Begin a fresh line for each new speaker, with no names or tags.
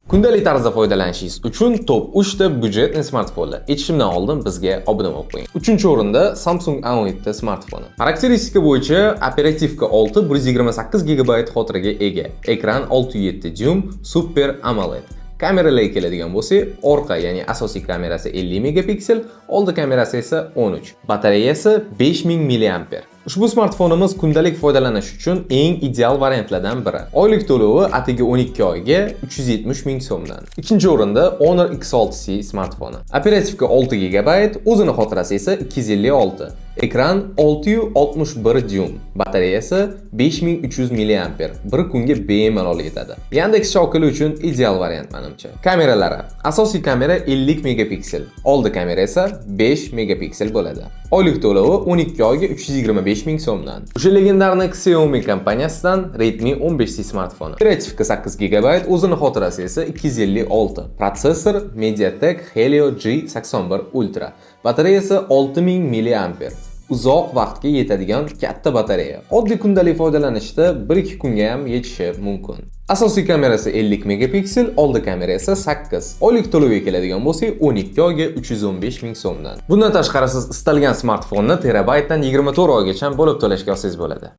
Kundalik tarzda foydalanishingiz uchun top 3 ta byudjetli smartfonlar. Aytishimdan oldin bizga obuna bo'lib qo'ying. 3-o'rinda Samsung A17 smartfoni. Xarakteristika bo'yicha operativka 6 128 GB xotiraga ega. Ekran 6.7 dyum Super AMOLED. Kameralarga keladigan bo'lsak, orqa, ya'ni asosiy kamerasi 50 megapiksel, oldi kamerasi esa 13. Batareyasi 5000 mAh. Ushbu smartfonimiz kundalik foydalanish uchun eng ideal variantlardan biri. Oylik to'lovi atigi 12 oyga 370 ming so'mdan. Ikkinchi o'rinda Honor X6C smartfoni. Operativka 6 GB, o'zini xotirasi esa 256. Ekran 661 dyum. Batareyasi 5300 mAh. Bir kunga bemalol yetadi. Yandex shokili uchun ideal variant menimcha. Kameralari. Asosiy kamera 50 megapiksel, oldi kamera esa 5 megapiksel bo'ladi. Oylik to'lovi 12 oyga 325 ming so'mdan. O'sha legendarni Xiaomi kompaniyasidan Redmi 15C smartfoni. Operativka 8 GB, o'zini xotirasi esa 256. Protsessor MediaTek Helio G81 Ultra. Batareyasi 6000 mAh. Uzoq vaqtga yetadigan katta batareya. Oddiy kundalik foydalanishda 1-2 kunga ham yetishi mumkin. Asosiy kamerasi 50 megapiksel, oldi kamera esa 8. Oylik to'lovga keladigan bo'lsak, 12 oyga 315 ming so'mdan. Bundan tashqari siz istalgan smartfonni terabaytdan 24 oygacha bo'lib to'lashga olsangiz bo'ladi.